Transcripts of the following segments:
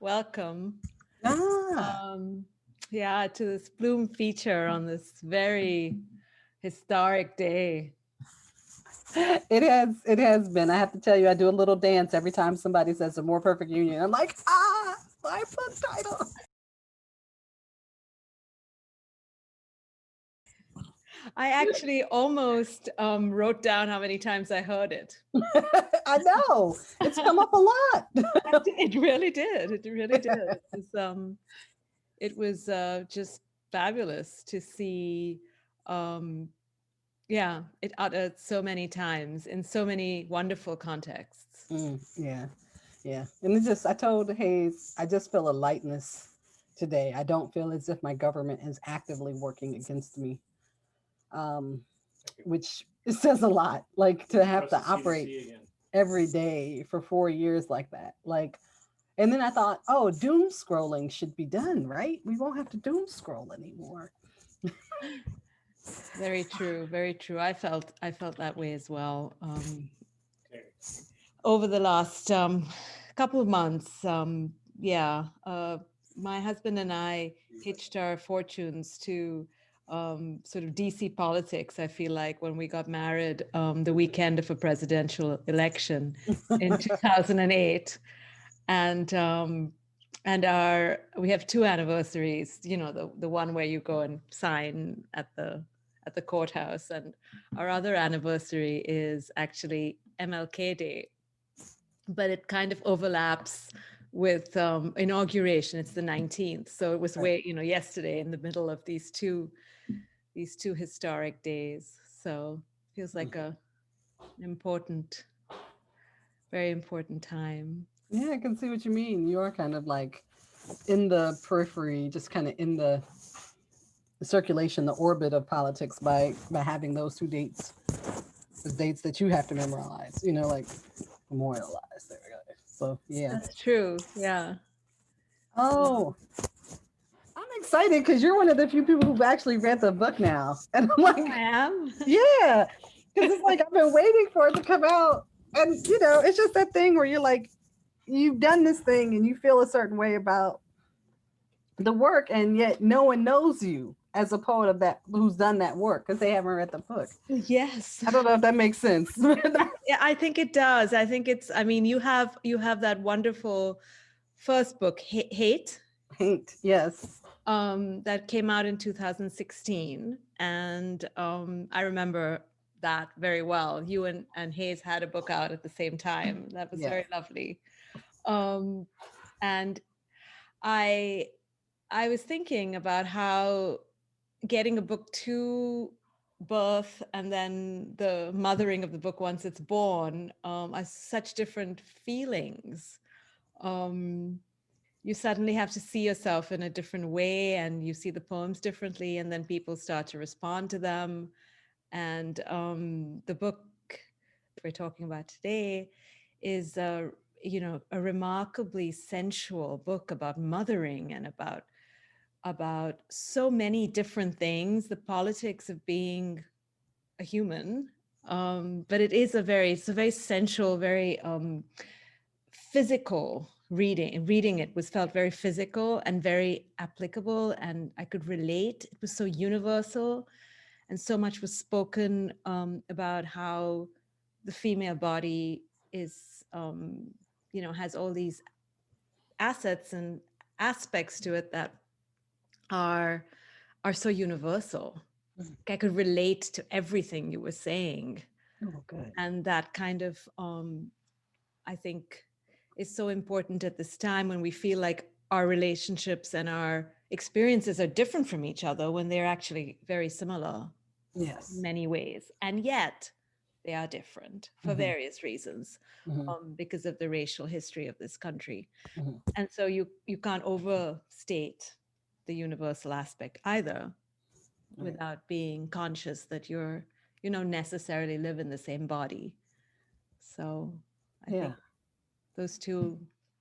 welcome. Ah, Yeah, to this Plume feature on this very historic day. it has been. I have to tell you, I do a little dance every time somebody says a more perfect union. I'm like, my book title. I actually almost wrote down how many times I heard it. I know it's come up a lot. It really did. It really did. It was just fabulous to see. Um, yeah, it uttered so many times in so many wonderful contexts. Yeah, yeah. And I told Hayes, I just feel a lightness today. I don't feel as if my government is actively working against me, um, which says a lot. Like to have to operate every day for 4 years like that. And then I thought, oh, doom scrolling should be done, right? We won't have to doom scroll anymore. Very true, very true. I felt that way as well. Over the last couple of months, yeah, my husband and I hitched our fortunes to sort of DC politics. I feel like when we got married the weekend of a presidential election in 2008, and we have two anniversaries. You know, the one where you go and sign at the courthouse, and our other anniversary is actually MLK Day, but it kind of overlaps with inauguration. It's the 19th, so it was Right. yesterday in the middle of these two historic days. So feels like an important, very important time. Yeah, I can see what you mean. You are kind of like in the periphery, just kind of in the circulation, the orbit of politics by having those two dates, the dates that you have to memorize. Like memorialize. There we go. So yeah. That's true. Yeah. Oh, I'm excited because you're one of the few people who've actually read the book now, and I'm Oh, I like, am. yeah, because it's like I've been waiting for it to come out, and it's just that thing where you're like, you've done this thing and you feel a certain way about the work, and yet no one knows you as a poet of that who's done that work because they haven't read the book. Yes. I don't know if that makes sense. Yeah, I think it does. I think I mean, you have that wonderful first book, Hate, Paint, yes, that came out in 2016. And I remember that very well. You and Hayes had a book out at the same time. That was yes. very lovely. Um, and I I was thinking about how getting a book to birth and then the mothering of the book once it's born are such different feelings. Um, you suddenly have to see yourself in a different way, and you see the poems differently, and then people start to respond to them. And the book we're talking about today is a remarkably sensual book about mothering and about so many different things, the politics of being a human. But it's a very sensual, very physical reading. Reading it was felt very physical and very applicable, and I could relate. It was so universal, and so much was spoken about how the female body is, has all these assets and aspects to it that are are so universal. I could relate to everything you were saying, Oh, good. and that kind of I think is so important at this time when we feel like our relationships and our experiences are different from each other when they're actually very similar in Yes. many ways, and yet they are different for Hmm. various reasons, Hmm. because of the racial history of this country. Hmm. And so you can't overstate the universal aspect either Right. without being conscious that you're necessarily live in the same body. So I Yeah. think those two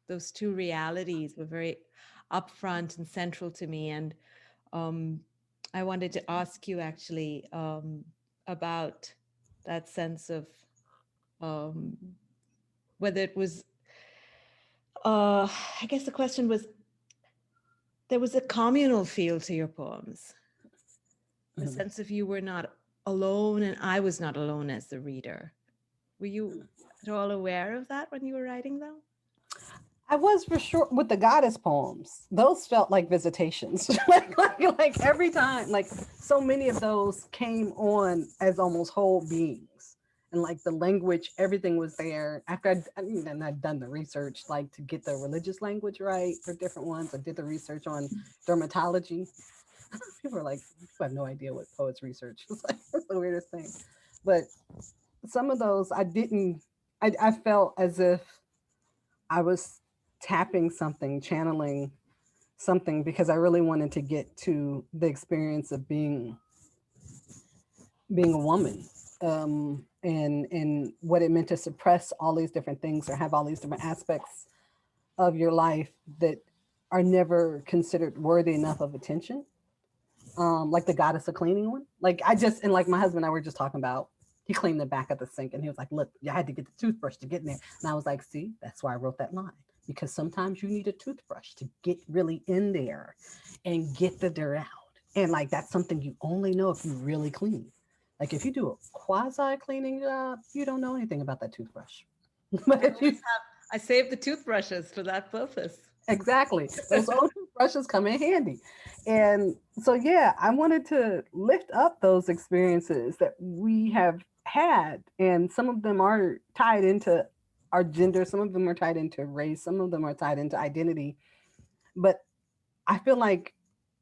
those two realities were very upfront and central to me. And um, I wanted to ask you actually about that sense of um, whether it was uh, I guess the question was, there was a communal feel to your poems, a Mhm. sense of you were not alone and I was not alone as the reader. Were you at all aware of that when you were writing them? I was for sure with the goddess poems. Those felt like visitations. like every time, like so many of those came on as almost whole beings. And like the language, everything was there. After and I'd done the research, like to get the religious language right for different ones. I did the research on dermatology. People are like, people have no idea what poets research. It's like that's the weirdest thing. But some of those I didn't. I felt as if I was tapping something, channeling something because I really wanted to get to the experience of being a woman, and what it meant to suppress all these different things or have all these different aspects of your life that are never considered worthy enough of attention. Like the goddess of cleaning one. Like I just and like my husband and I were just talking about. He cleaned the back of the sink and he was like, "Look, I had to get the toothbrush to get in there." And I was like, "See, that's why I wrote that line because sometimes you need a toothbrush to get really in there and get the dirt out. And like that's something you only know if you really clean. Like if you do a quasi cleaning job, you don't know anything about that toothbrush. But I if always you have, I saved the toothbrushes for that purpose. exactly. Those old toothbrushes come in handy. And so, yeah, I wanted to lift up those experiences that we have had. And some of them are tied into our gender, some of them are tied into race, some of them are tied into identity. But I feel like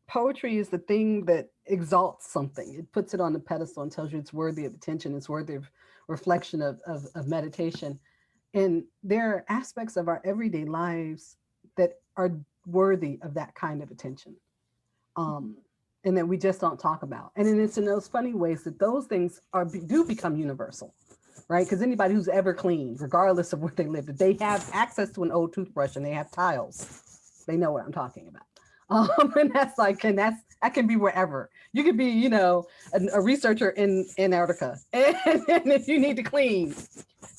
poetry is the thing that exalts something, it puts it on the pedestal and tells you it's worthy of attention, it's worthy of reflection, of meditation. And there are aspects of our everyday lives that are worthy of that kind of attention. Um, and that we just don't talk about. And then it's in those funny ways that those things do become universal, right? Because anybody who's ever cleaned, regardless of where they live, if they have access to an old toothbrush and they have tiles, they know what I'm talking about. And that's like, and that can be wherever. You could be, a researcher in Antarctica, and if you need to clean,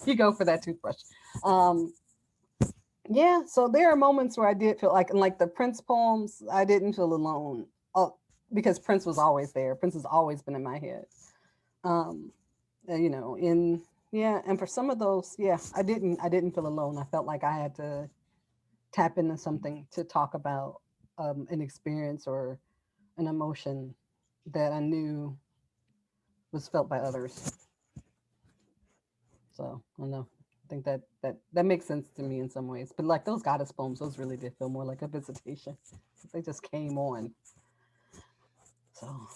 you go for that toothbrush. Um, yeah, so there are moments where I did feel like, in like the Prince poems, I didn't feel alone, because Prince was always there. Prince has always been in my head. Um, in yeah, and for some of those, yeah, I didn't feel alone. I felt like I had to tap into something to talk about an experience or an emotion that I knew was felt by others. So I don't know. I think that makes sense to me in some ways. But like those goddess poems, those really did feel more like a visitation. They just came on. So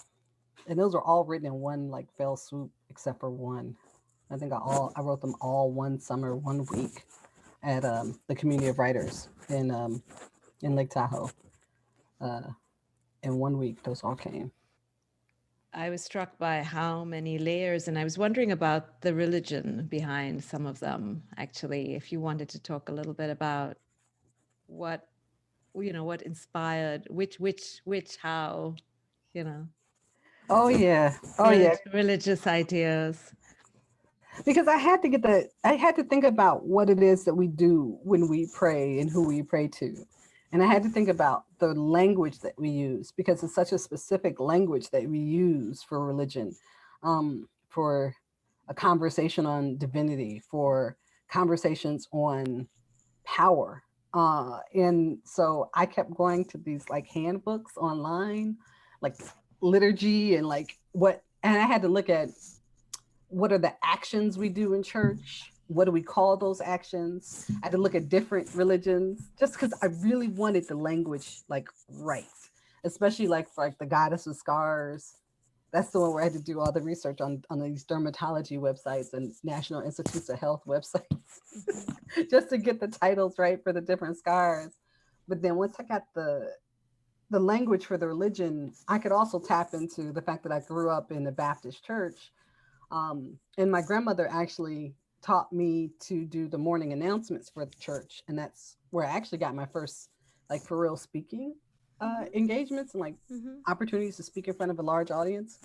and those were all written in one like fell swoop, except for one. I think I wrote them all one summer, 1 week at the community of writers in Lake Tahoe. Uh, in 1 week, those all came. I was struck by how many layers, and I was wondering about the religion behind some of them, actually. If you wanted to talk a little bit about what, what inspired how, you know, Oh yeah, oh yeah. religious ideas. Because I had to think about what it is that we do when we pray and who we pray to. And I had to think about the language that we use because it's such a specific language that we use for religion, for a conversation on divinity, for conversations on power. And so I kept going to these like handbooks online, like liturgy and like and I had to look at what are the actions we do in church, what do we call those actions. I had to look at different religions just because I really wanted the language like right, especially like for like the goddess of scars. That's the one where I had to do all the research on these dermatology websites and National Institutes of Health websites Mhm. just to get the titles right for the different scars. But then once I got the language for the religion, I could also tap into the fact that I grew up in the Baptist church, and my grandmother actually taught me to do the morning announcements for the church. And that's where I actually got my first, like, for real speaking Mhm. engagements and, like, Mhm. opportunities to speak in front of a large audience.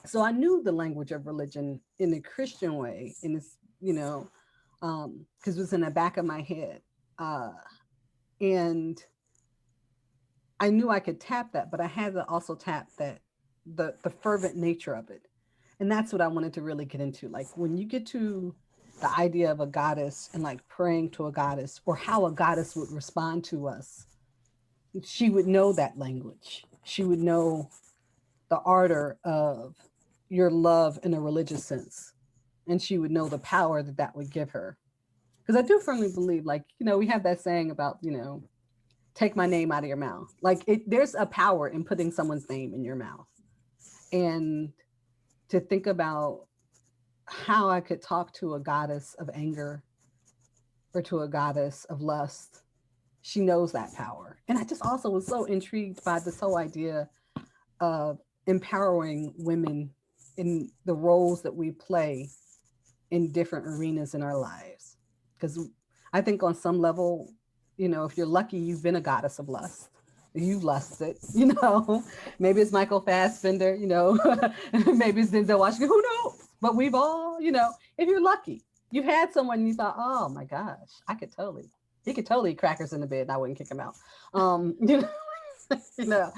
So I knew the language of religion in a Christian way, in this, because it was in the back of my head. Uh, and I knew I could tap that, but I had to also tap that the fervent nature of it. And that's what I wanted to really get into. Like when you get to the idea of a goddess and like praying to a goddess or how a goddess would respond to us, she would know that language. She would know the ardor of your love in a religious sense. And she would know the power that that would give her. Because I do firmly believe, like, we have that saying about, take my name out of your mouth. Like, there's a power in putting someone's name in your mouth. And to think about how I could talk to a goddess of anger or to a goddess of lust, she knows that power. And I just also was so intrigued by this whole idea of empowering women in the roles that we play in different arenas in our lives. Because I think on some level, if you're lucky, you've been a goddess of lust. You've lusted, maybe it's Michael Fassbender, maybe it's Denzel Washington, who knows? But we've all, if you're lucky, you've had someone you thought, oh my gosh, he could totally eat crackers in the bed and I wouldn't kick him out. You know, you know,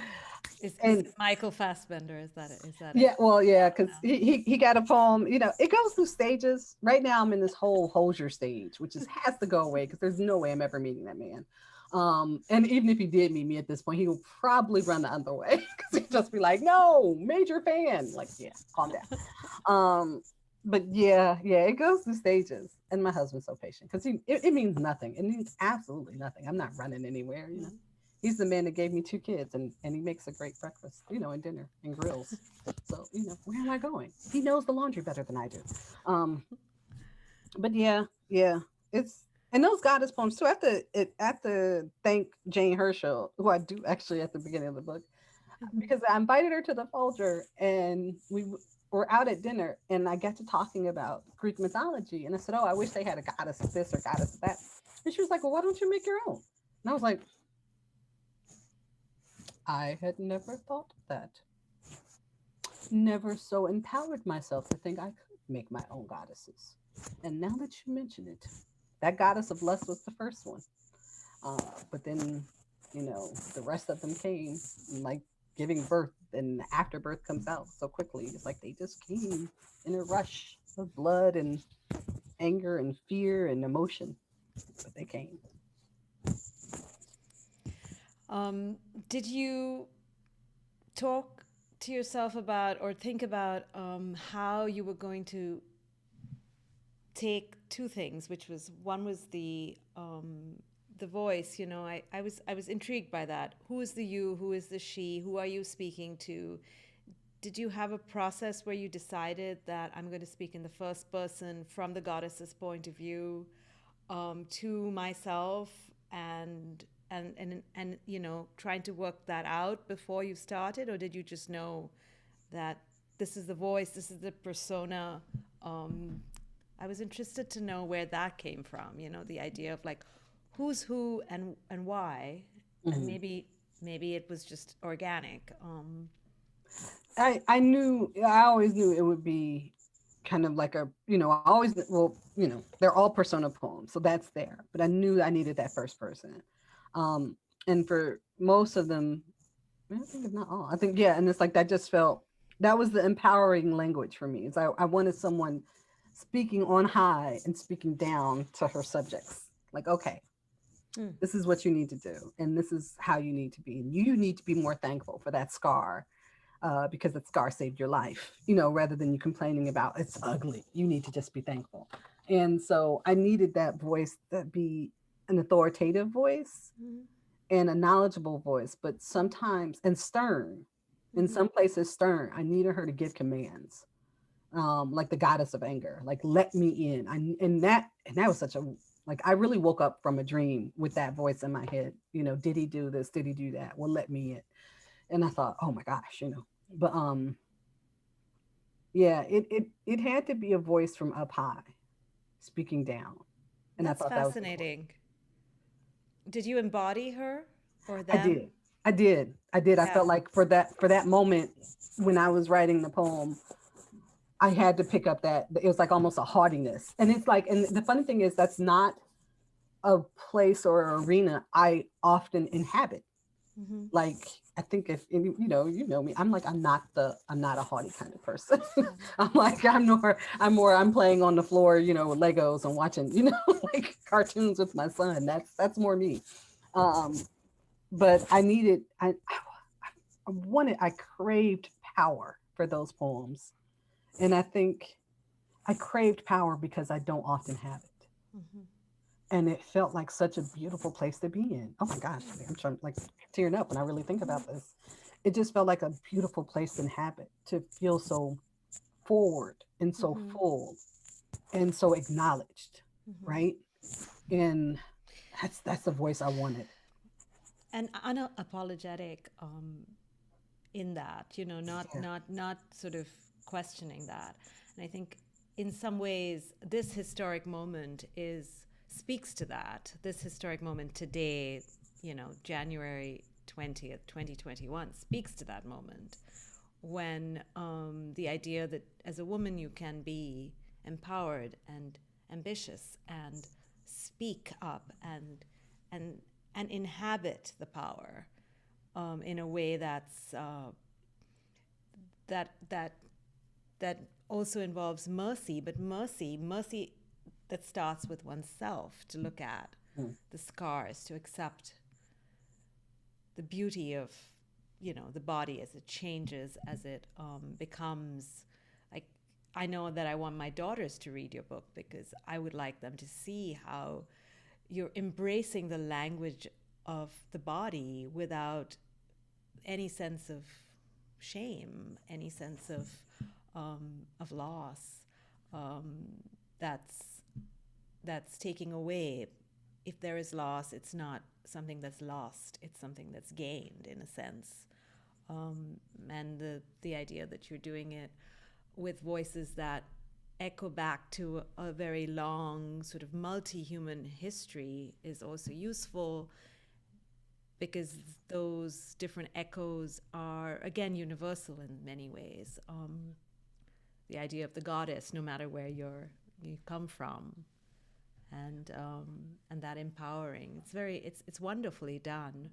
Is and it Michael Fassbender? Is that it? yeah, well, yeah, Yeah, because he got a poem. It goes through stages. Right now, I'm in this whole Hosier stage, which has to go away because there's no way I'm ever meeting that man. And even if he did meet me at this point, he will probably run the other way because he'd just be like, "No, major fan." Like, yeah, calm down. But yeah, it goes through stages. And my husband's so patient because it means nothing. It means absolutely nothing. I'm not running anywhere. He's the man that gave me two kids, and he makes a great breakfast, and dinner and grills. So, where am I going? He knows the laundry better than I do. Um, but yeah, it's and those goddess poems too. I have to thank Jane Herschel, who I do actually at the beginning of the book, Mhm. because I invited her to the Folger, and we were out at dinner, and I got to talking about Greek mythology, and I said, "Oh, I wish they had a goddess of this or goddess of that," and she was like, "Well, why don't you make your own?" And I was like, I had never thought of that. Never so empowered myself to think I could make my own goddesses. And now that you mention it, that goddess of lust was the first one. But then, the rest of them came like giving birth, and afterbirth comes out so quickly. It's like they just came in a rush of blood and anger and fear and emotion, but they came. Um, did you talk to yourself about or think about how you were going to take two things, which was one was the voice. I was intrigued by that. Who is the you? Who is the she? Who are you speaking to? Did you have a process where you decided that I'm going to speak in the first person from the goddess's point of view to myself and trying to work that out before you started, or did you just know that this is the voice, this is the persona? um, I was interested to know where that came from, the idea of like who's who and why, and Mhm. maybe it was just organic. I always knew it would be kind of like I always, well, they're all persona poems, so that's there. But I knew I needed that first person. Um, and for most of them, I think if not all, I think, yeah. And it's like that just felt, that was the empowering language for me. Is I wanted someone speaking on high and speaking down to her subjects. Like, okay, Mm. this is what you need to do, and this is how you need to be. And you need to be more thankful for that scar because that scar saved your life, rather than you complaining about it's ugly. You need to just be thankful. And so I needed that voice that be an authoritative voice Mm-hmm. and a knowledgeable voice, but sometimes, and stern. In Mm-hmm. some places, stern. I needed her to give commands, like the goddess of anger, like let me in. And that was such a, like, I really woke up from a dream with that voice in my head. Did he do this? Did he do that? Well, let me in. And I thought, oh my gosh. But yeah, it had to be a voice from up high speaking down. And I That's thought that was important. fascinating. Did you embody her or I them? did. I did. I Yeah. felt like for that moment when I was writing the poem, I had to pick up that it was like almost a haughtiness. And it's like, and the funny thing is that's not a place or arena I often inhabit. Mm-hmm. Like, I think if you know me, I'm like, I'm not a haughty kind of person. Yeah. I'm like, I'm playing on the floor, with Legos and watching, like cartoons with my son. That's more me. Um, but I craved power for those poems. And I think I craved power because I don't often have it. Mm-hmm. And it felt like such a beautiful place to be in. Oh my gosh, I'm trying, like, tearing up when I really think about this. It just felt like a beautiful place to inhabit, to feel so forward and so Mm-hmm. full and so acknowledged, Mm-hmm. right? And that's the voice I wanted. And unapologetic in that, Yeah. not sort of questioning that. And I think in some ways this historic moment is speaks to that. This historic moment today, January 20th, 2021, speaks to that moment when the idea that as a woman you can be empowered and ambitious and speak up and and inhabit the power in a way that that also involves mercy, but mercy that starts with oneself, to look at Mm. the scars, to accept the beauty of the body as it changes, as it becomes like. I know that I want my daughters to read your book because I would like them to see how you're embracing the language of the body without any sense of shame, any sense of loss. Um, that's that's taking away. If there is loss, it's not something that's lost; it's something that's gained, in a sense. And the idea that you're doing it with voices that echo back to a very long sort of multi-human history is also useful, because those different echoes are again universal in many ways. The idea of the goddess, no matter where you come from, and that empowering. It's wonderfully done.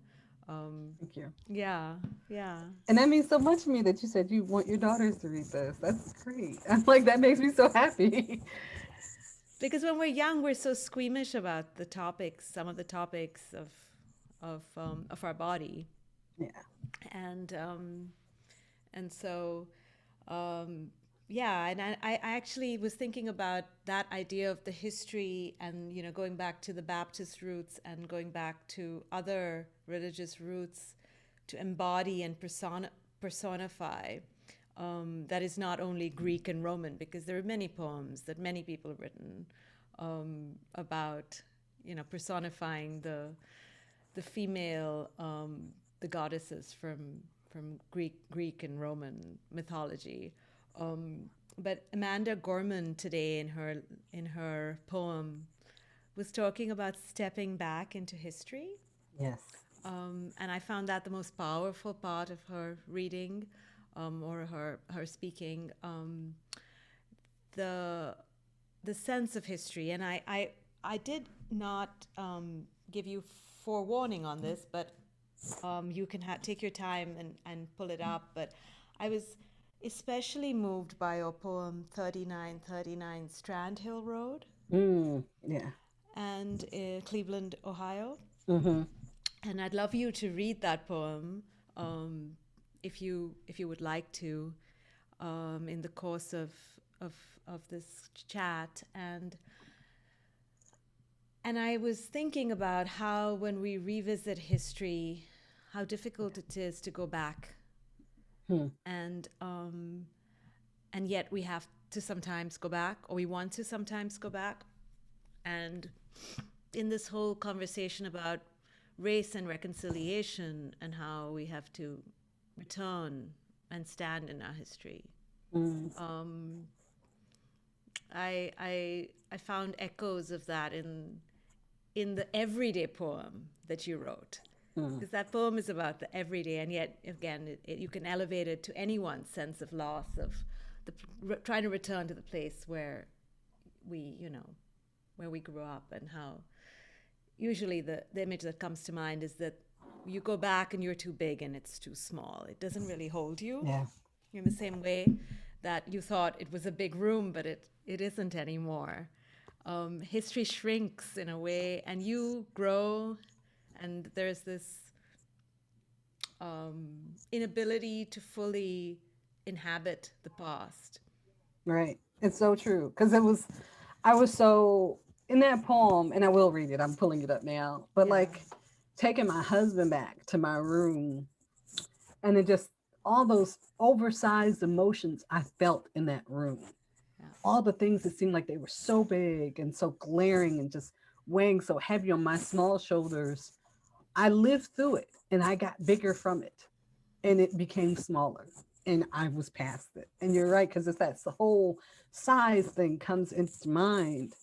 Um, Thank you. yeah, yeah. And that means so much to me that you said you want your daughters to read this. That's great. I'm like, that makes me so happy. Because when we're young, we're so squeamish about the topics, some of the topics of our body, Yeah. and and so um, yeah. And I actually was thinking about that idea of the history, and going back to the Baptist roots and going back to other religious roots, to embody and personify. That is not only Greek and Roman, because there are many poems that many people have written about personifying the female, the goddesses from Greek and Roman mythology. But Amanda Gorman today in her poem was talking about stepping back into history, Yes. and I found that the most powerful part of her reading, or her speaking. The the sense of history, and I did not give you forewarning on this, but you can take your time and pull it up. But I was especially moved by your poem 3939 Strand Hill Road, Yeah. and Cleveland, Ohio. Mm-hmm. And I'd love you to read that poem, if you would like to, in the course of of this chat. And I was thinking about how, when we revisit history, how difficult it is to go back, Hmm. and yet we have to sometimes go back, or we want to sometimes go back. And in this whole conversation about race and reconciliation, and how we have to return and stand in our history, Mm. um, I found echoes of that in the everyday poem that you wrote, Mm. because that poem is about the everyday, and yet again you can elevate it to anyone's sense of loss, of trying to return to the place where we where we grew up, and how usually the image that comes to mind is that you go back and you're too big and it's too small. It doesn't really hold you Yeah. in the same way that you thought it was a big room, but it isn't anymore. History shrinks in a way, and you grow, and there's this inability to fully inhabit the past. Right. It's so true. Because I was so, in that poem, and I will read it, I'm pulling it up now, but Yeah, like taking my husband back to my room, and it just, all those oversized emotions I felt in that room, yeah, all the things that seemed like they were so big and so glaring and just weighing so heavy on my small shoulders, I lived through it and I got bigger from it and it became smaller and I was past it. And you're right, because it's that's the whole size thing comes into mind.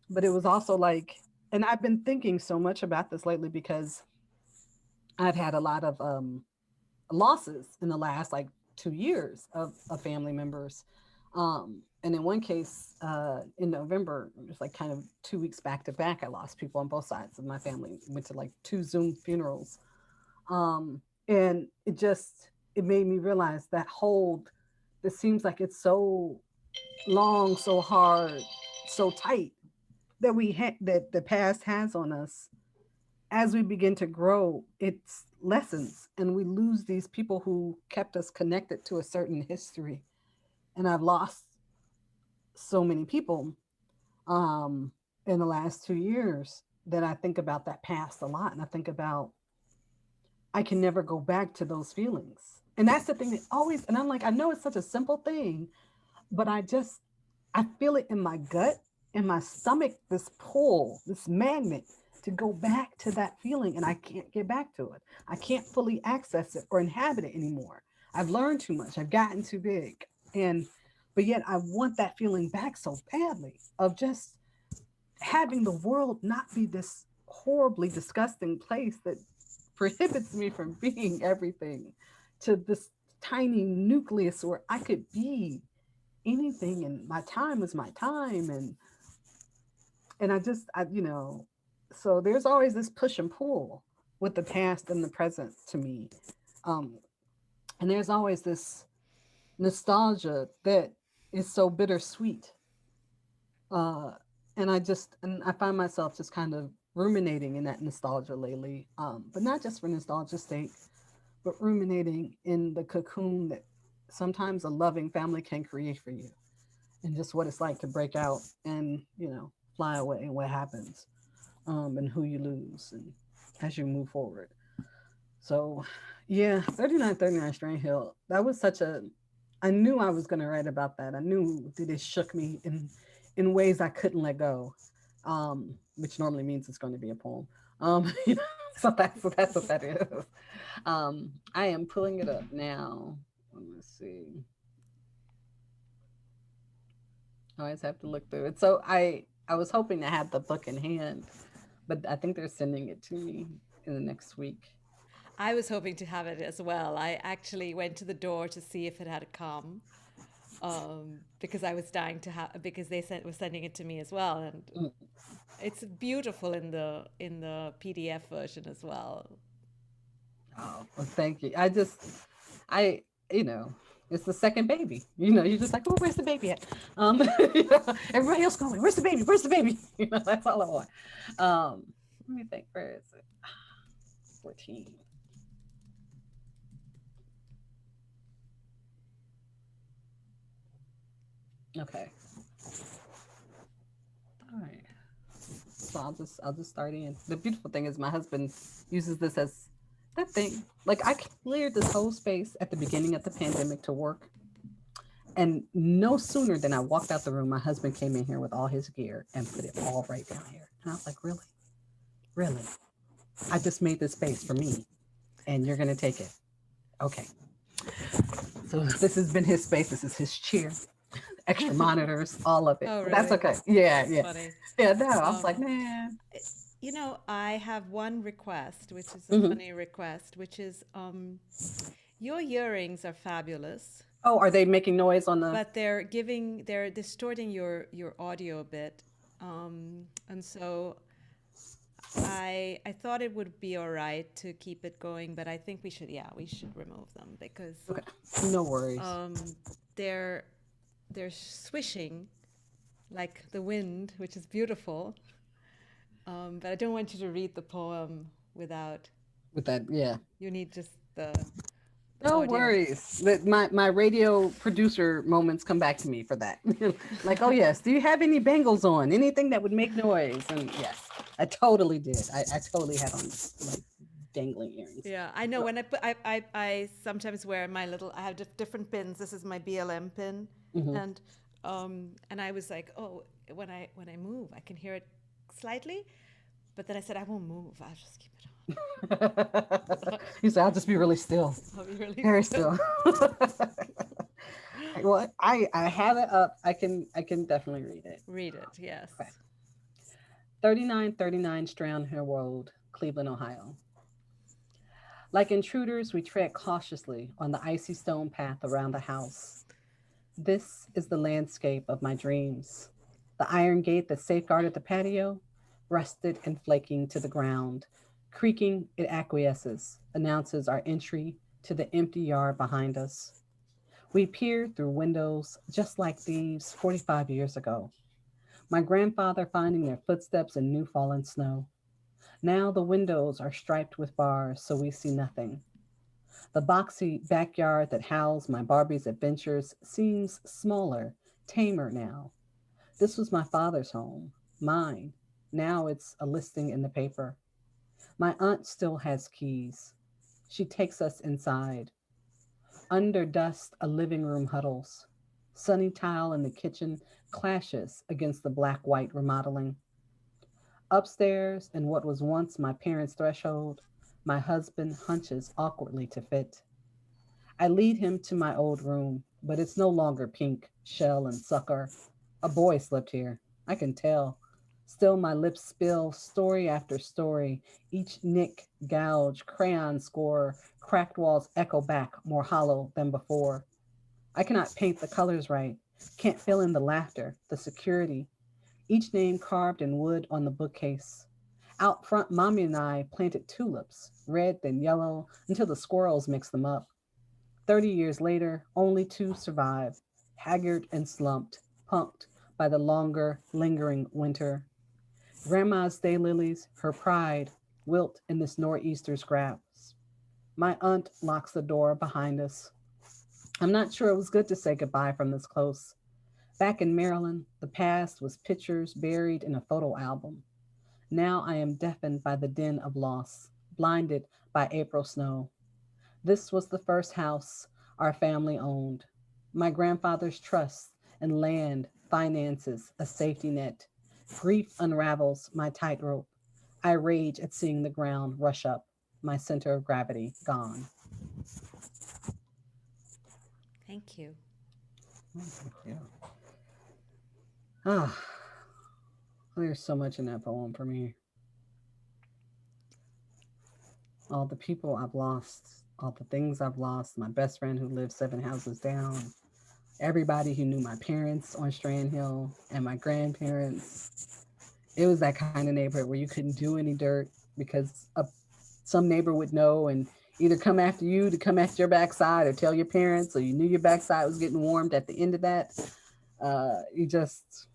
But it was also like, and I've been thinking so much about this lately because I've had a lot of losses in the last like 2 years of family members. And in one case, in November, it was like kind of 2 weeks back to back, I lost people on both sides of my family. Went to like two Zoom funerals. And it just, it made me realize that hold that seems like it's so long, so hard, so tight that that the past has on us. As we begin to grow, it's lessons, and we lose these people who kept us connected to a certain history. And I've lost so many people um, in the last 2 years that I think about that past a lot, and I think about I can never go back to those feelings. And that's the thing that always, and I'm like, I know it's such a simple thing, but I feel it in my gut, in my stomach, this pull, this magnet to go back to that feeling. And I can't get back to it. I can't fully access it or inhabit it anymore. I've learned too much. I've gotten too big. And, but yet I want that feeling back so badly of just having the world not be this horribly disgusting place that prohibits me from being everything to this tiny nucleus where I could be anything and my time is my time. And I just so there's always this push and pull with the past and the present to me. um and there's always this nostalgia that is so bittersweet. uh and I find myself just kind of ruminating in that nostalgia lately, but not just for nostalgia's sake, but ruminating in the cocoon that sometimes a loving family can create for you, and just what it's like to break out and fly away, and what happens, and who you lose, and as you move forward. So yeah, 3939 Strand Hill, that was such a, I knew I was going to write about that. I knew that it shook me in ways I couldn't let go, which normally means it's going to be a poem. You know, so that's what that is. I am pulling it up now. Let's see. I always have to look through it. So I was hoping to have the book in hand, but I think they're sending it to me in the next week. I was hoping to have it as well. I actually went to the door to see if it had come, because I was dying to have, because they were sending it to me as well, and Mm. it's beautiful in the PDF version as well. Oh, well, thank you. I, you know, it's the second baby. You're just like, oh, where's the baby at? Everybody else going, where's the baby? Where's the baby? That's all I want. Let me think, where is it? 14. Okay. All right. So I'll just start in. The beautiful thing is my husband uses this as that thing. Like I cleared this whole space at the beginning of the pandemic to work. And no sooner than I walked out the room, my husband came in here with all his gear and put it all right down here. And I was like, really? Really? I just made this space for me and you're gonna take it. Okay. So this has been his space, this is his chair, extra monitors, all of it. Oh, But that's really? okay. Yeah, That's yeah. funny. Yeah, no. I was like, Um, man. I have one request, which is a Mm-hmm. funny request, which is your earrings are fabulous, Oh, are they making noise on the but they're distorting your audio a bit. And so I thought it would be all right to keep it going, but I think we should remove them because Okay, no worries. um, they're they're swishing like the wind, which is beautiful. But I don't want you to read the poem without. With that, yeah. You need just the No audio. worries. That my radio producer moments come back to me for that. Like, oh yes, do you have any bangles on? Anything that would make noise? And yes, I totally did. I totally had on like dangling earrings. Yeah, I know. When I put, I sometimes wear my little. I have different pins. This is my BLM pin, Mm-hmm. and I was like, oh, when I move, I can hear it slightly, but then I said I won't move. I'll just keep it You said I'll just be really still, on. I'll be really very still. still. Well, I have it up. I can definitely read it. Read it. Yes. Okay. 3939 Strand Hill Road, Cleveland, Ohio. Like intruders, we tread cautiously on the icy stone path around the house. This is the landscape of my dreams. The iron gate that safeguarded the patio, rusted and flaking to the ground. Creaking, it acquiesces, announces our entry to the empty yard behind us. We peer through windows just like thieves 45 years ago. My grandfather finding their footsteps in new fallen snow. Now the windows are striped with bars, so we see nothing. The boxy backyard that housed my Barbie's adventures seems smaller, tamer now. This was my father's home, mine. Now it's a listing in the paper. My aunt still has keys. She takes us inside. Under dust, a living room huddles. Sunny tile in the kitchen clashes against the black white remodeling. Upstairs, in what was once my parents' threshold, my husband hunches awkwardly to fit. I lead him to my old room, but it's no longer pink, shell, and sucker. A boy slept here. I can tell. Still, my lips spill story after story, each nick, gouge, crayon score, cracked walls echo back more hollow than before. I cannot paint the colors right, can't fill in the laughter, the security, each name carved in wood on the bookcase. Out front, Mommy and I planted tulips, red then yellow, until the squirrels mixed them up. 30 years later, only two survive, haggard and slumped, punked by the longer, lingering winter. Grandma's daylilies, her pride, wilt in this nor'easter's grasp. My aunt locks the door behind us. I'm not sure it was good to say goodbye from this close. Back in Maryland, the past was pictures buried in a photo album. Now I am deafened by the din of loss, blinded by April snow. This was the first house our family owned. My grandfather's trust in land, finances, a safety net. Grief unravels my tightrope. I rage at seeing the ground rush up, my center of gravity gone. Thank you. Yeah. Ah, there's so much in that poem for me. All the people I've lost, all the things I've lost, my best friend who lived 7 houses down, everybody who knew my parents on Strand Hill and my grandparents. It was that kind of neighborhood where you couldn't do any dirt because some neighbor would know and either come after you to come after your backside or tell your parents, or you knew your backside was getting warmed at the end of that. You just,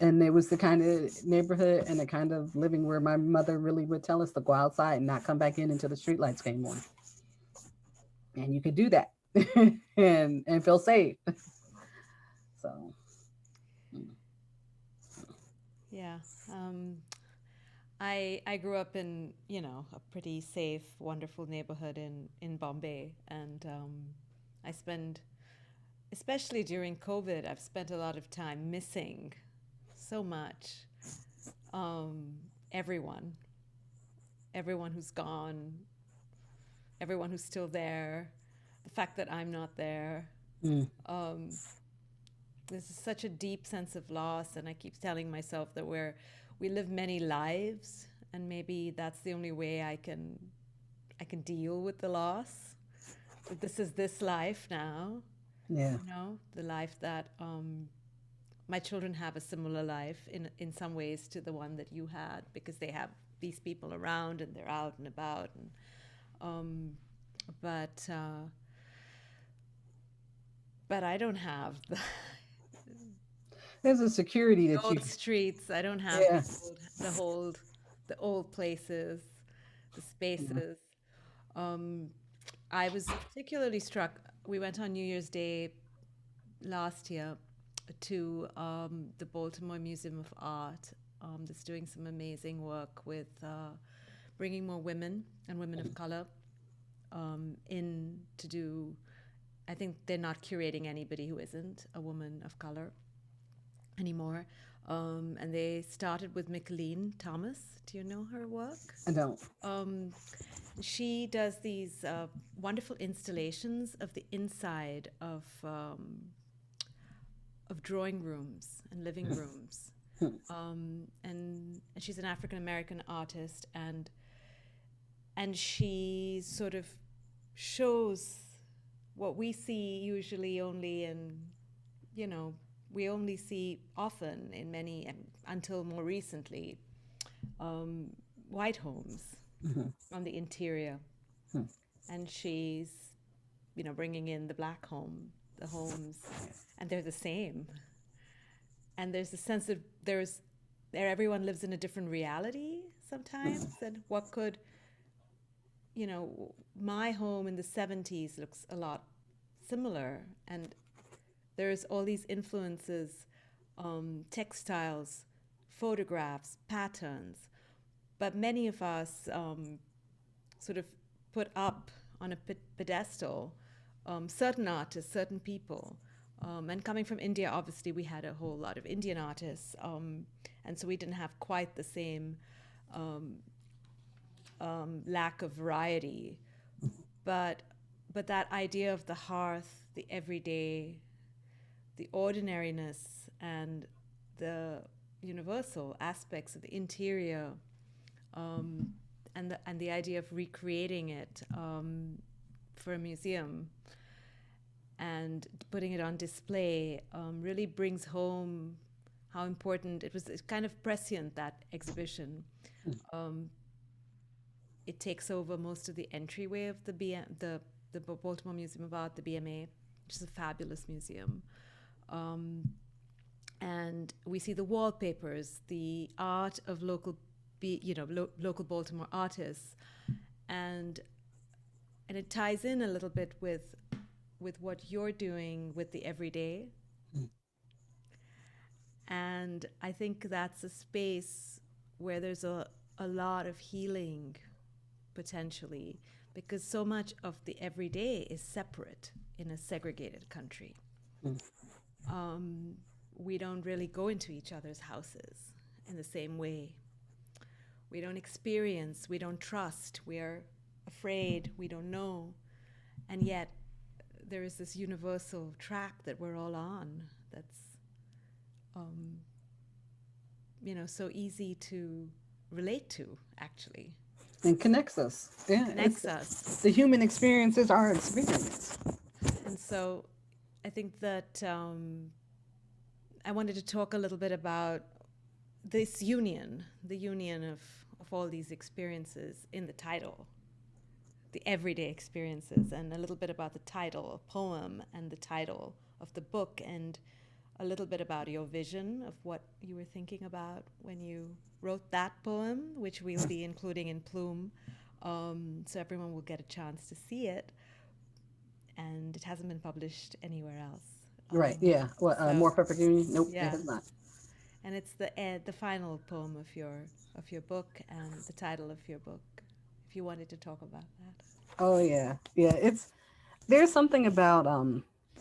and it was the kind of neighborhood and the kind of living where my mother really would tell us to go outside and not come back in until the streetlights came on. And you could do that and feel safe. So, Yeah. Um, I grew up in a pretty safe, wonderful neighborhood in Bombay, and I spend, especially during COVID, I've spent a lot of time missing so much um, everyone, everyone who's gone, everyone who's still there, the fact that I'm not there. mm, Um, there's such a deep sense of loss, and I keep telling myself that we live many lives, and maybe that's the only way I can deal with the loss. That this is this life now, yeah, the life that my children have a similar life in some ways to the one that you had because they have these people around and they're out and about, and um, but uh, but I don't have There's a security the that you, old streets. I don't have yeah, the old places, the yeah. spaces. Um, I was particularly struck. We went on New Year's Day last year to the Baltimore Museum of Art, that's doing some amazing work with bringing more women and women of color in to do. I think they're not curating anybody who isn't a woman of color anymore. And they started with Micheline Thomas. Do you know her work? I don't. Um, she does these wonderful installations of the inside of drawing rooms and living rooms. And she's an African American artist, and she sort of shows what we see usually only in, you know, we only see often in many, until more recently, um, white homes on the interior. And she's, bringing in the black the homes, and they're the same. And there's a sense of there everyone lives in a different reality sometimes. And what could, my home in the 70s looks a lot similar, and there's all these influences, textiles, photographs, patterns, but many of us sort of put up on a pedestal certain artists, certain people. And coming from India, obviously, we had a whole lot of Indian artists, and so we didn't have quite the same um, lack of variety. But that idea of the hearth, the everyday, the ordinariness, and the universal aspects of the interior, um, and the idea of recreating it for a museum and putting it on display really brings home how important it was. It's kind of prescient, that exhibition. Um, it takes over most of the entryway of the Baltimore Museum of Art, the BMA, which is a fabulous museum. Um, and we see the wallpapers, the art of local Baltimore artists, and it ties in a little bit with what you're doing with the everyday. And I think that's a space where there's a lot of healing potentially, because so much of the everyday is separate in a segregated country. Um, we don't really go into each other's houses in the same way. We don't experience, we don't trust, we're afraid, we don't know. And yet, there is this universal track that we're all on that's, um, so easy to relate to, actually. And connects us. Yeah, Connects us. the human experience is our experience. And so I think that I wanted to talk a little bit about this union, the union of all these experiences in the title, the everyday experiences, and a little bit about the title, a poem, and the title of the book, and a little bit about your vision of what you were thinking about when you wrote that poem, which we'll be including in Plume, so everyone will get a chance to see it. And it hasn't been published anywhere else. Right. Yeah. What? More So perfect union? Nope, it yeah, has not. and it's the final poem of your book and the title of your book. If you wanted to talk about that. Oh yeah, yeah. It's there's something about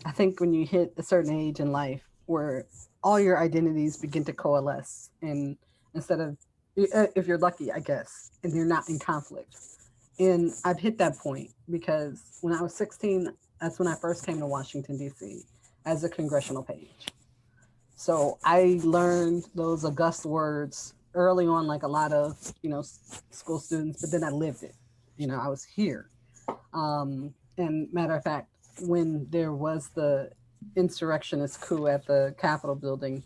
I think when you hit a certain age in life where all your identities begin to coalesce, and instead of if you're lucky, I guess, and you're not in conflict. And I've hit that point because when I was 16, that's when I first came to Washington D.C. as a congressional page. So I learned those august words early on, like a lot of school students. But then I lived it. I was here. And matter of fact, when there was the insurrectionist coup at the Capitol building,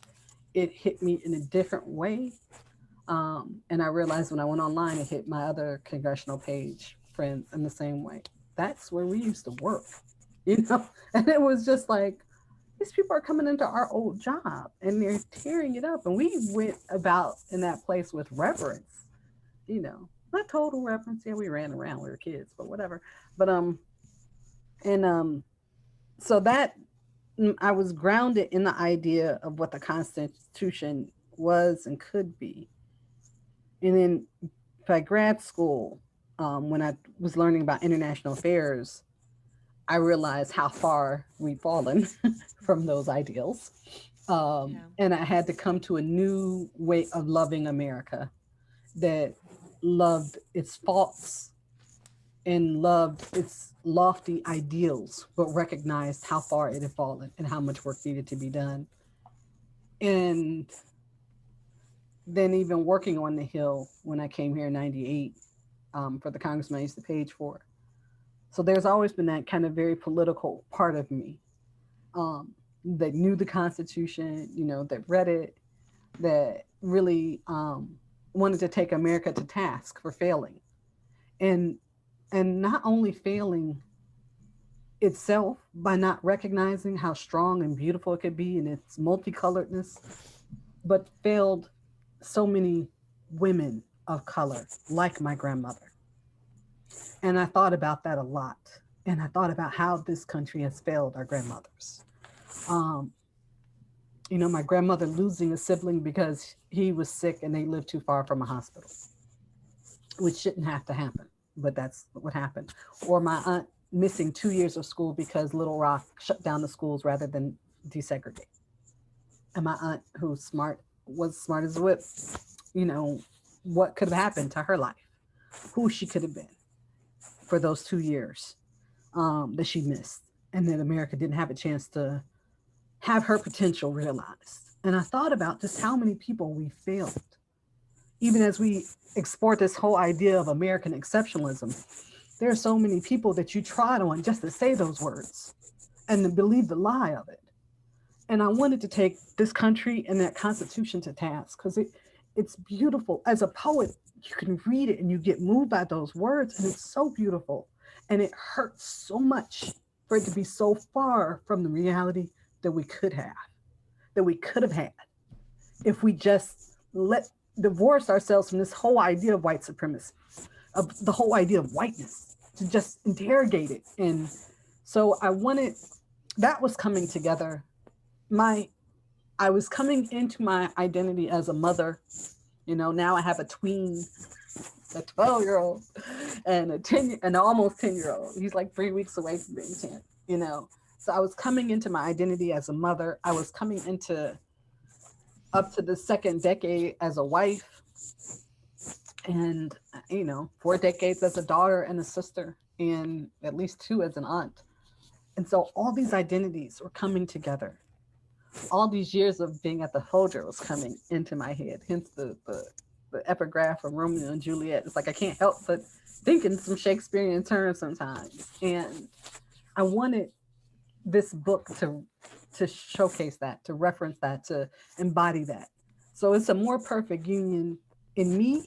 it hit me in a different way. And I realized when I went online, it hit my other congressional page friends in the same way. That's where we used to work, you know? And it was just like, these people are coming into our old job and they're tearing it up. And we went about in that place with reverence, you know, not total reverence. Yeah, we ran around, we were kids, but whatever. But, and, so that I was grounded in the idea of what the Constitution was and could be. And then by grad school, when I was learning about international affairs, I realized how far we'd fallen from those ideals. Yeah. And I had to come to a new way of loving America that loved its faults and loved its lofty ideals, but recognized how far it had fallen and how much work needed to be done. And then, even working on the Hill when I came here in '98 for the congressman I used to page for. So there's always been that kind of very political part of me that knew the Constitution, you know, that read it, that really wanted to take America to task for failing, and not only failing itself by not recognizing how strong and beautiful it could be in its multicoloredness, but failed so many women of color, like my grandmother. And I thought about that a lot. And I thought about how this country has failed our grandmothers. Um, you know, my grandmother losing a sibling because he was sick and they lived too far from a hospital, which shouldn't have to happen, but that's what happened. Or my aunt missing 2 years of school because Little Rock shut down the schools rather than desegregate. And my aunt, who's smart, was smart as a whip, you know, what could have happened to her life, who she could have been for those 2 years that she missed, and that America didn't have a chance to have her potential realized. And I thought about just how many people we failed, even as we export this whole idea of American exceptionalism. There are so many people that you trod on just to say those words and to believe the lie of it. And I wanted to take this country and that Constitution to task because it's beautiful. As a poet, you can read it and you get moved by those words, and it's so beautiful. And it hurts so much for it to be so far from the reality that we could have, had if we just let divorce ourselves from this whole idea of white supremacy, of the whole idea of whiteness, to just interrogate it. And so I wanted that was coming together. My I was coming into my identity as a mother. You know, now I have a tween, a 12-year old, and a 10, an almost 10-year old. He's like 3 weeks away from being 10. You know, so I was coming into my identity as a mother. I was coming into up to the second decade as a wife, and you know, 4 decades as a daughter and a sister, and at least two as an aunt. And so all these identities were coming together. All these years of being at the Folger was coming into my head. Hence the epigraph from Romeo and Juliet. It's like I can't help but think in some Shakespearean terms sometimes. And I wanted this book to showcase that, to reference that, to embody that. So it's a more perfect union in me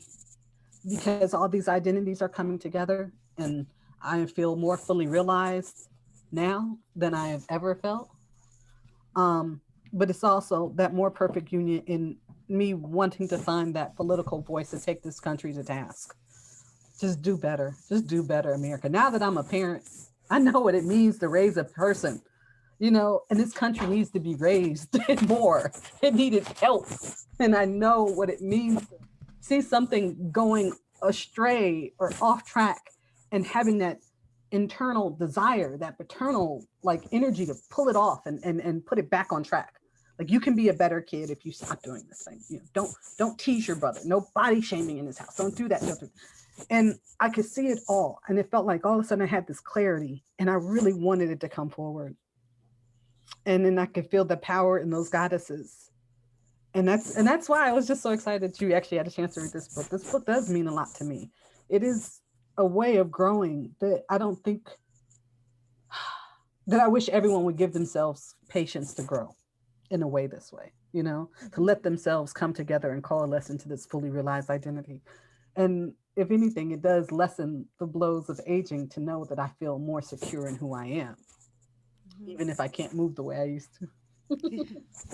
because all these identities are coming together, and I feel more fully realized now than I have ever felt. But it's also that more perfect union in me wanting to find that political voice to take this country to task. Just do better. Just do better, America. Now that I'm a parent, I know what it means to raise a person, you know, and this country needs to be raised more. It needed help. And I know what it means to see something going astray or off track and having that internal desire, that paternal like energy to pull it off and put it back on track. Like you can be a better kid if you stop doing this thing. You know, don't tease your brother. No body shaming in this house. Don't do that. Don't do. And I could see it all, and it felt like all of a sudden I had this clarity, and I really wanted it to come forward. And then I could feel the power in those goddesses, and that's why I was just so excited that you actually had a chance to read this book. This book does mean a lot to me. It is a way of growing that I don't think that I wish everyone would give themselves patience to grow. in a way this way, you know, to let themselves come together and coalesce into this fully realized identity. And if anything, it does lessen the blows of aging to know that I feel more secure in who I am, Mhm. even if I can't move the way I used to.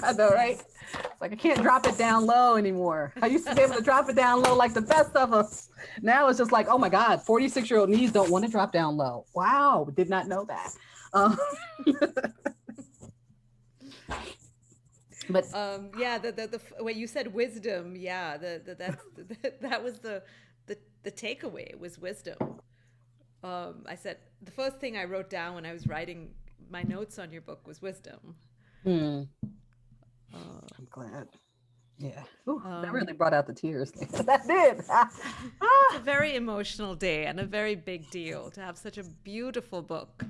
I know, Yeah. right? It's like I can't drop it down low anymore. I used to be able to drop it down low like the best of us. Now it's just like, oh my God, 46-year-old knees don't want to drop down low. Wow, did not know that. Um, but Yeah, when you said wisdom, yeah, that was the takeaway. It was wisdom. I said the first thing I wrote down when I was writing my notes on your book was wisdom. hmm, Uh, I'm glad. Yeah. Ooh, that really um, brought out the tears. That did. it's a Ah. very emotional day and a very big deal to have such a beautiful book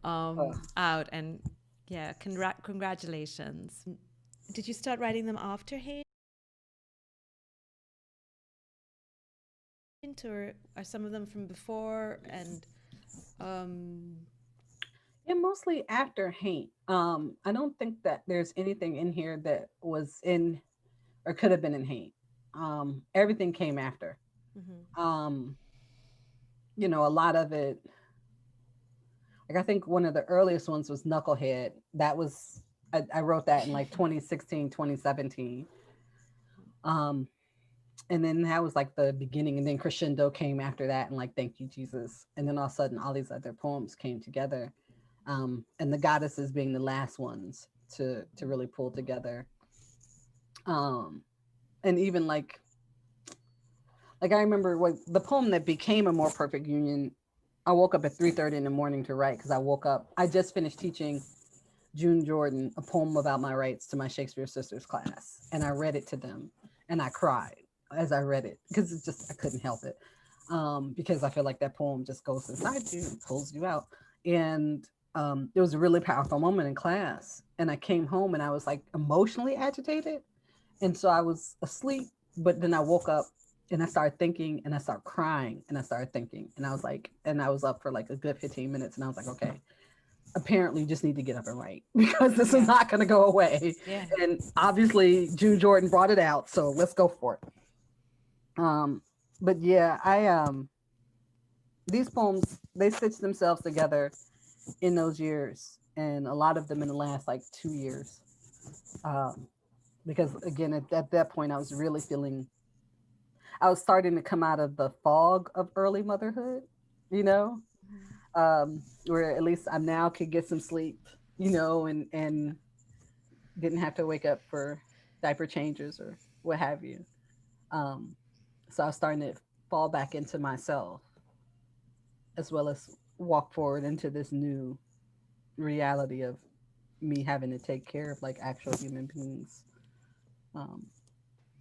Oh. out. And yeah, congratulations. Did you start writing them after Hate, or are some of them from before? And um, Yeah, mostly after Hate. I don't think that there's anything in here that was in or could have been in Hate. Everything came after. mhm, Um, you know, a lot of it, like I think one of the earliest ones was Knucklehead. That was I wrote that in like 2016, 2017. Um, and then that was like the beginning, and then Crescendo came after that, and like Thank You Jesus, and then all of a sudden all these other poems came together, and the goddesses being the last ones to really pull together. Um, and even like I remember what the poem that became A More Perfect Union. I woke up at 3:30 in the morning to write because I woke up. I just finished teaching June Jordan a poem about my rights to my Shakespeare Sisters class, and I read it to them, and I cried as I read it because it's just I couldn't help it, because I feel like that poem just goes inside you and pulls you out, and it was a really powerful moment in class. And I came home and I was like emotionally agitated, and so I was asleep, but then I woke up and I started thinking and I started crying and I started thinking and I was like, and I was up for like a good 15 minutes and I was like, okay, apparently you just need to get up and write because this is yeah, not going to go away. yeah, And obviously June Jordan brought it out, so let's go for it. Um, but yeah, I these poems, they stitched themselves together in those years, and a lot of them in the last like 2 years. Um, because again, at that point, I was really feeling I was starting to come out of the fog of early motherhood, you know, mhm, where at least I now could get some sleep, you know, and didn't have to wake up for diaper changes or what have you. Um, so I was starting to fall back into myself as well as walk forward into this new reality of me having to take care of like actual human beings, um,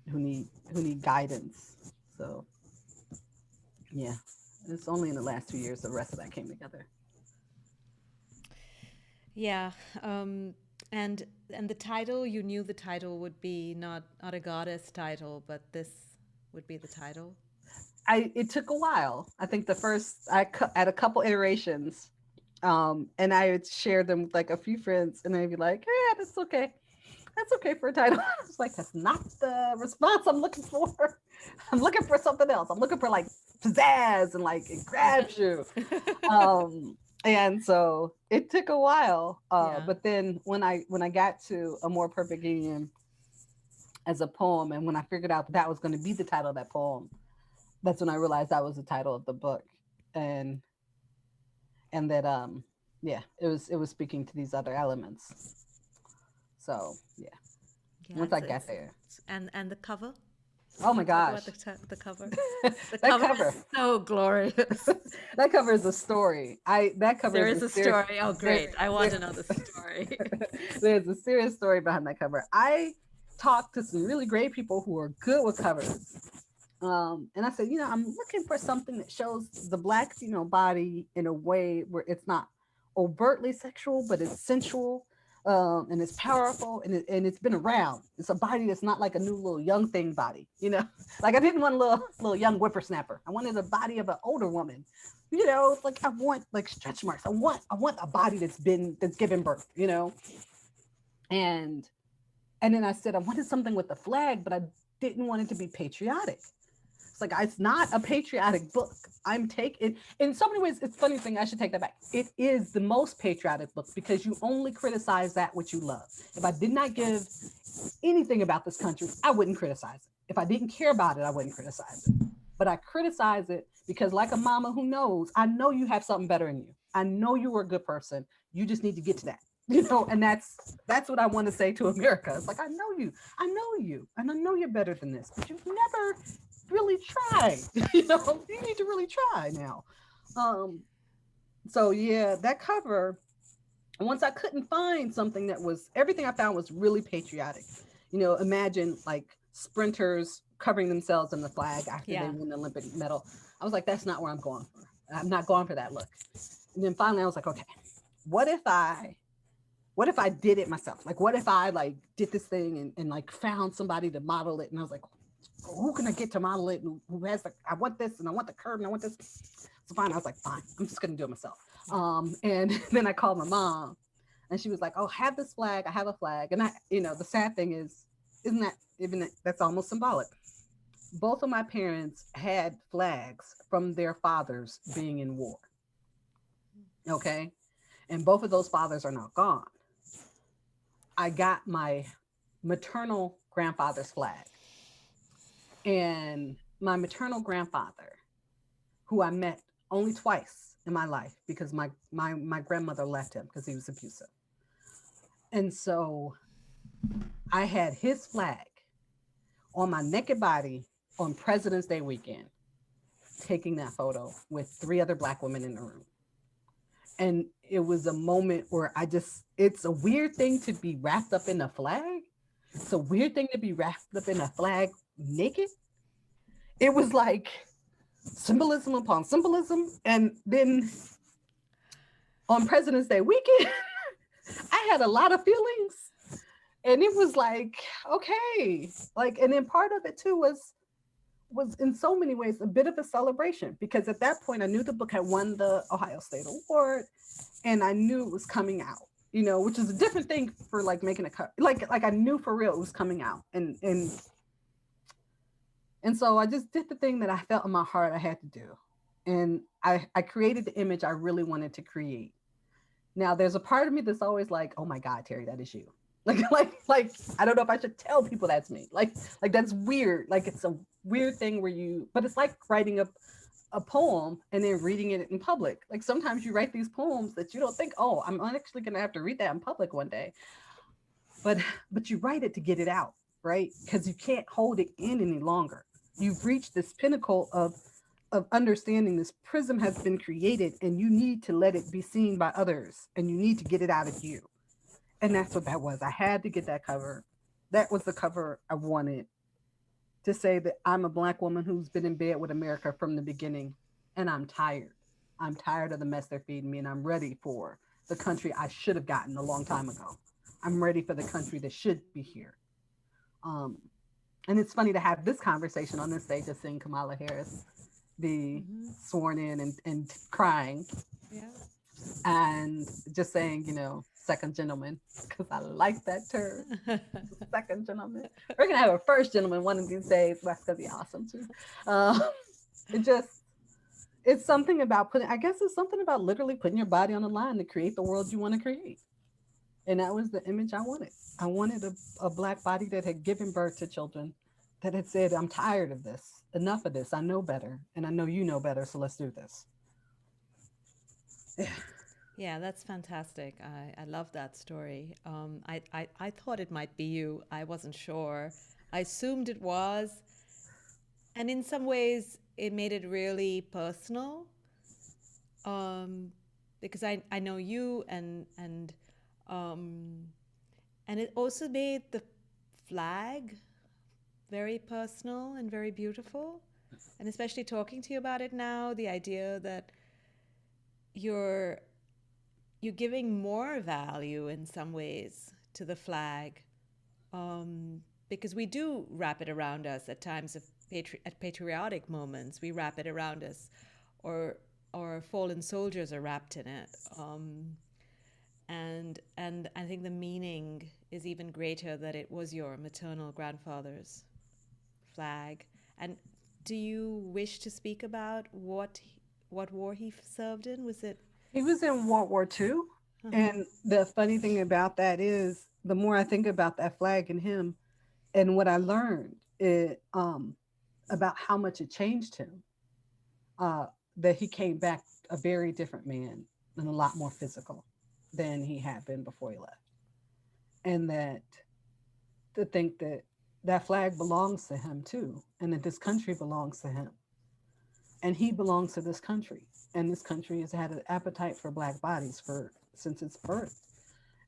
who need guidance. So yeah, it's only in the last 2 years the rest of that came together. yeah. And the title, you knew the title would be not a goddess title, but this would be the title. It took a while. I think the first at a couple iterations, and I would share them with like a few friends, and they'd be like, "Yeah, that's okay. That's okay for a title." I was like, "That's not the response I'm looking for. I'm looking for something else. I'm looking for like pizzazz and like it grabs you." And so it took a while, Yeah. but then when I got to A More Perfect Union as a poem, and when I figured out that was going to be the title of that poem, that's when I realized that was the title of the book, and that yeah, it was speaking to these other elements. So yeah, Yeah, once I got there, and the cover. oh Can my you talk gosh, about the cover? The that cover cover, is so glorious. that cover is a story. That cover There is is a a serious. story. Oh, There, great. I want there, to know the story. there's a serious story behind that cover. I talked to some really great people who are good with covers. And I said, I'm looking for something that shows the black female body in a way where it's not overtly sexual, but it's sensual, and it's powerful, and it's been around. It's a body that's not like a new little young thing body, Like I didn't want a little young whippersnapper. I wanted a body of an older woman. It's like I want like stretch marks. I want a body that's given birth, and And then I said I wanted something with the flag, but I didn't want it to be patriotic. It's like it's not a patriotic book. I'm taking in so many ways. It's a funny thing. I should take that back. It is the most patriotic book because you only criticize that which you love. If I did not give anything about this country, I wouldn't criticize it. If I didn't care about it, I wouldn't criticize it. But I criticize it because, like a mama who knows, I know you have something better in you. I know you were a good person. You just need to get to that. And that's what I want to say to America. It's like I know you, and I know you're better than this, but you've never really tried. You need to really try now. Um, so yeah, that cover, once I couldn't find something that was everything I found was really patriotic. Imagine like sprinters covering themselves in the flag after they Yeah. win the Olympic medal. I was like, that's not where I'm going for. I'm not going for that look. And then finally I was like, okay, what if I what if I did it myself? Like what if I like did this thing and like found somebody to model it, and I was like, who can I get to model it, and who has the I want this and I want the curve and I want this. So fine, I was like, fine, I'm just gonna do it myself. And then I called my mom, and she was like, "Oh, have this flag. I have a flag." And the sad thing is, isn't that even that's almost symbolic? Both of my parents had flags from their fathers being in war. Okay, and both of those fathers are now gone. I got my maternal grandfather's flag, and my maternal grandfather, who I met only twice in my life because my grandmother left him because he was abusive. And so I had his flag on my naked body on President's Day weekend, taking that photo with three other black women in the room. And it was a moment where it's a weird thing to be wrapped up in a flag. It's a weird thing to be wrapped up in a flag naked. It was like symbolism upon symbolism. And then on President's Day weekend, I had a lot of feelings. And it was like, okay. And then part of it too was in so many ways a bit of a celebration because at that point I knew the book had won the Ohio State Award and I knew it was coming out, which is a different thing for like making a cut. Like I knew for real it was coming out. And so I just did the thing that I felt in my heart I had to do. And I created the image I really wanted to create. Now there's a part of me that's always like, oh my God, Teri, that is you. Like I don't know if I should tell people that's me. Like that's weird. Like it's a weird thing where but it's like writing a poem and then reading it in public. Like sometimes you write these poems that you don't think, oh, I'm actually gonna have to read that in public one day. But you write it to get it out, right? Because you can't hold it in any longer. You've reached this pinnacle of understanding. This prism has been created and you need to let it be seen by others and you need to get it out of you. And that's what that was. I had to get that cover. That was the cover I wanted to say that I'm a black woman who's been in bed with America from the beginning, and I'm tired. I'm tired of the mess they're feeding me, and I'm ready for the country I should have gotten a long time ago. I'm ready for the country that should be here. Um, and it's funny to have this conversation on this stage of seeing Kamala Harris be Hmm. sworn in and crying Yeah. and just saying, second gentleman, because I like that term. Second gentleman. We're gonna have a first gentleman one of these days. That's gonna be awesome too. Uh, it just it's something about putting. I guess it's something about literally putting your body on the line to create the world you want to create. And that was the image I wanted. I wanted a black body that had given birth to children, that had said, "I'm tired of this. Enough of this. I know better, and I know you know better. So let's do this." Yeah. Yeah, that's fantastic. I love that story. I thought it might be you. I wasn't sure. I assumed it was. And in some ways, it made it really personal, um, because I know you, um, and it also made the flag very personal and very beautiful. And especially talking to you about it now, the idea that you're you're giving more value in some ways to the flag, because we do wrap it around us at times of at patriotic moments. We wrap it around us, or fallen soldiers are wrapped in it, and I think the meaning is even greater that it was your maternal grandfather's flag. And do you wish to speak about what war he served in? Was it? He was in World War II. Uh-huh. And the funny thing about that is, the more I think about that flag and him, and what I learned about how much it changed him, uh, that he came back a very different man and a lot more physical than he had been before he left. And that to think that that flag belongs to him too, and that this country belongs to him, and he belongs to this country, and this country has had an appetite for black bodies for since its birth.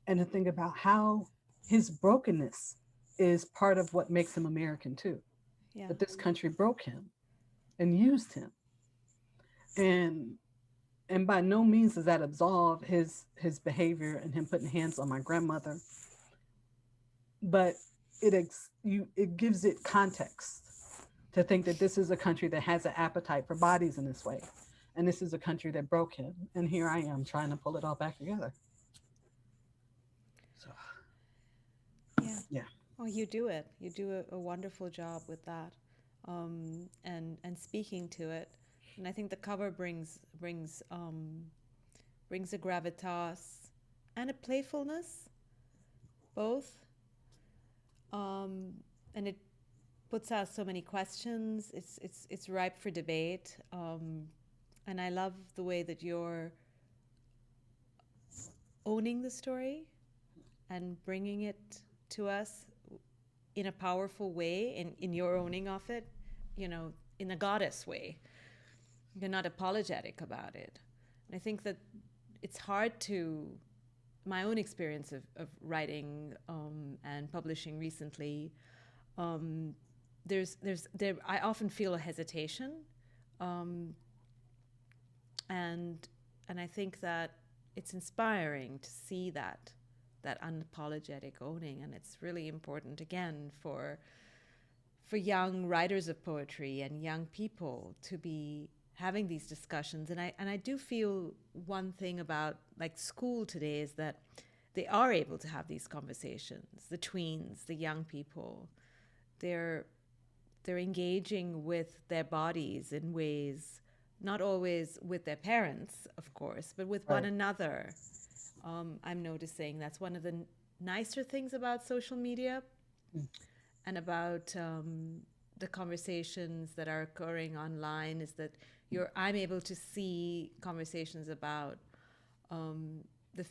And to think about how his brokenness is part of what makes him American too. Yeah. That this country broke him and used him, and by no means does that absolve his behavior and him putting hands on my grandmother, but it gives it context to think that this is a country that has an appetite for bodies in this way, and this is a country that broke him, and here I am trying to pull it all back together. So Yeah. yeah. Oh, you do it. You do a wonderful job with that, and speaking to it. And I think the cover brings a gravitas and a playfulness, both. And it puts out so many questions. It's ripe for debate. And I love the way that you're owning the story and bringing it to us in a powerful way, in your owning of it, in a goddess way. You're not apologetic about it. And I think that it's hard to, my own experience of writing and publishing recently, um, I often feel a hesitation, um, and and I think that it's inspiring to see that unapologetic owning, and it's really important again for young writers of poetry and young people to be having these discussions. And I do feel one thing about like school today is that they are able to have these conversations. The tweens, the young people, they're they're engaging with their bodies in ways, not always with their parents, of course, but with one Right. another. I'm noticing that's one of the nicer things about social media Mm. and about the conversations that are occurring online is that I'm able to see conversations about um, the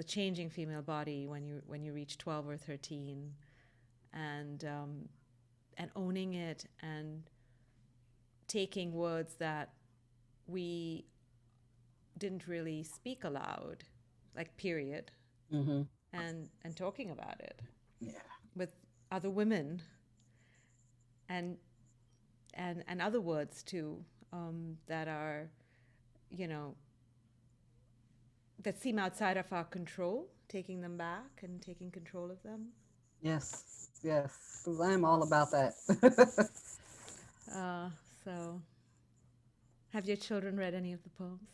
changing female body when you reach 12 or 13, and and owning it and taking words that we didn't really speak aloud, like period, Mm-hmm. and talking about it Yeah. with other women and and other words too, that are, you know, that seem outside of our control, taking them back and taking control of them. Yes. Yes. 'Cause I am all Um, about that. so, have your children read any of the poems?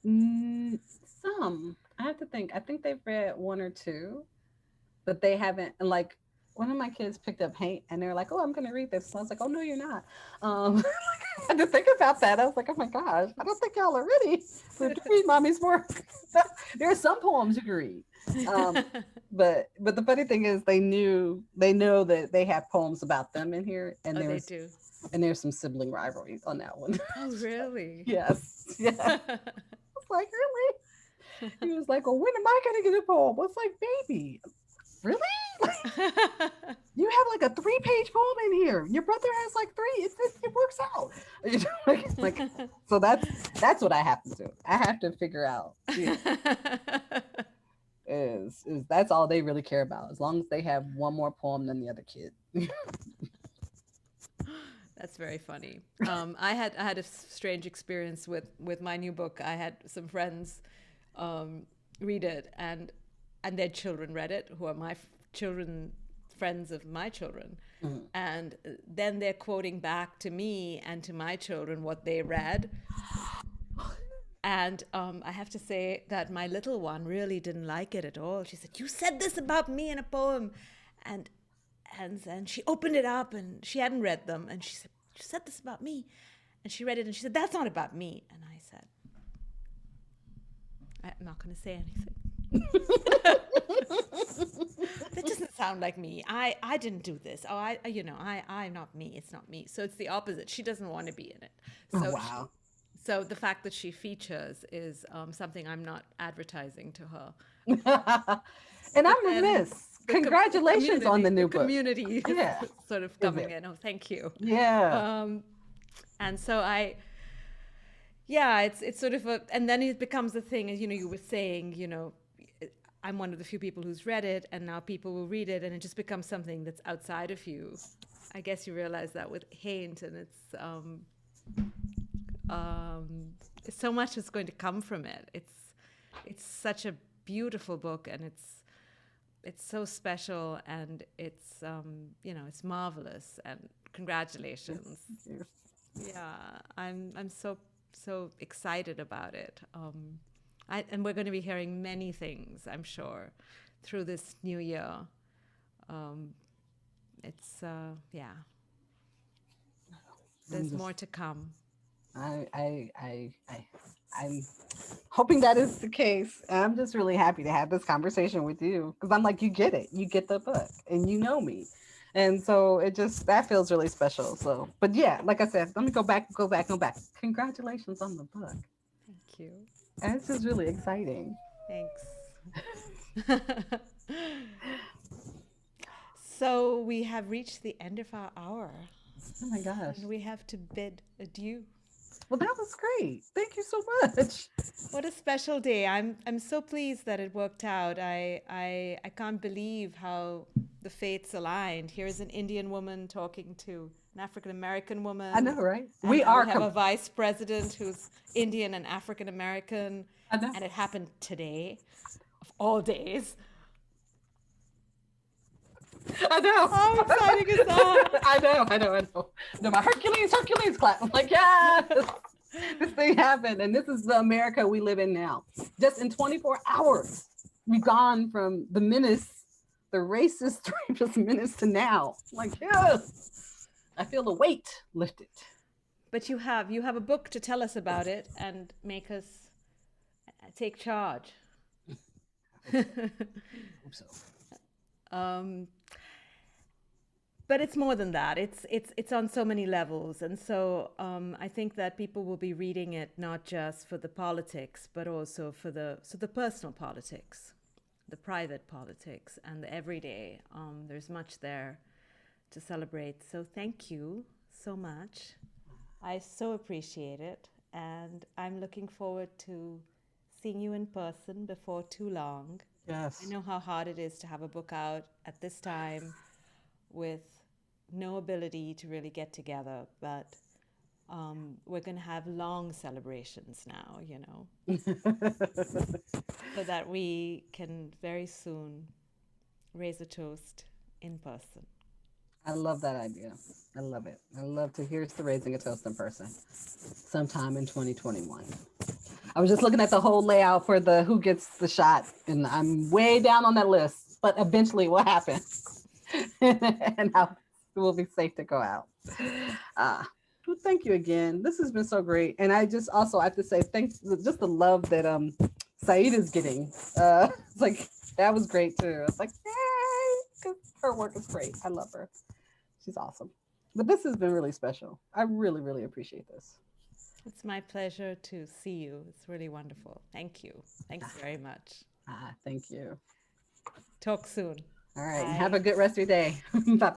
Mm, some. I have to think. I think they've read one or two, but they haven't. And like one of my kids picked up Paint, and they're like, "Oh, I'm going to read this." And I was like, "Oh no, you're not." I had to think about that. I was like, "Oh my gosh, I don't think y'all are ready to read mommy's work." There are some poems you can read, um, but the funny thing is, they know that they have poems about them in here, Oh, they do. and there's some sibling rivalry on that one. Oh, really? Yes, yes. I was like, really? He was like, "Well, when am I gonna get a poem?" I was like, "Baby, really? You have like a 3 page poem in here. Your brother has like three. It works out." Like, so that's what I have to do. I have to figure out, is that's all they really care about. As long as they have one more poem than the other kid. That's very funny. I had a strange experience with my new book. I had some friends um, read it, and their children read it, who are my children, friends of my children, Mhm. and then they're quoting back to me and to my children what they read, And I have to say that my little one really didn't like it at all. She said, "You said this about me in a poem," and and then she opened it up and she hadn't read them, and she said, "You said this about me," and she read it and she said, "That's not about me." And I said, "I'm not going to say anything. That doesn't sound like me. I didn't do this. Oh, I'm not me. It's not me." So it's the opposite. She doesn't want to be in it. Oh, So wow. so the fact that she features is something I'm not advertising to her. And But I'm then remiss. Congratulations on the the new book. community is Yeah. sort of Is coming it? in. Oh, thank you. Yeah. Um, and so yeah, it's sort of a, and then it becomes a thing, as you were saying, I'm one of the few people who's read it, and now people will read it, and it just becomes something that's outside of you. I guess you realize that with Haint, and um, so much is going to come from it. It's such a beautiful book, and it's so special, and it's marvelous, and congratulations. Yes. Yeah, I'm so excited about it. And we're going to be hearing many things, I'm sure, through this new year. Um, yeah, I'm there's just more to come. I I'm hoping that is the case. I'm just really happy to have this conversation with you because I'm like, you get it, you get the book, and you know me, and so it just that feels really special. So, but yeah, like I said, let me go back. Congratulations on the book. Thank you. And this is really exciting. Thanks. So we have reached the end of our hour, Oh my gosh. and we have to bid adieu. Well, that was great. Thank you so much. What a special day. I'm so pleased that it worked out. I can't believe how the fates aligned. Here's an Indian woman talking to an African American I know, woman, right? and We now we are. have a vice president who's Indian and African American, I know. and it happened today, of all days. I know. How exciting is that? I know. I know. No, my Hercules clap. I'm like, yes, this thing happened, and this is the America we live in now. Just in 24 hours, we've gone from the menace, the racist, rapist menace, to now. I'm like, yes, I feel the weight lifted. But you have a book to tell us about it and make us take charge. Hope so. um, but it's more than that. It's on so many levels, and so I think that people will be reading it not just for the politics, but also for the personal politics, the private politics, and the everyday. There's much there to celebrate. So thank you so much. I so appreciate it, and I'm looking forward to seeing you in person before too long. I Yes. know how hard it is to have a book out at this time with no ability to really get together, but we're going to have long celebrations now, so that we can very soon raise a toast in person. I love that idea. I love it. I love to hear the raising a toast in person sometime in 2021. I was just looking at the whole layout for the who gets the shot, and I'm way down on that list, but eventually what happens and how it will be safe to go out. Uh, well, thank you again. This has been so great. And I just also have to say thanks just the love that Saeed is getting. It's like that was great too. It's like, yay, 'cause her work is great. I love her. She's awesome. But this has been really special. I really, really appreciate this. It's my pleasure to see you. It's really wonderful. Thank you. Thanks very much. Thank you. Talk soon. All right. Have a Bye. good rest of your day. Bye.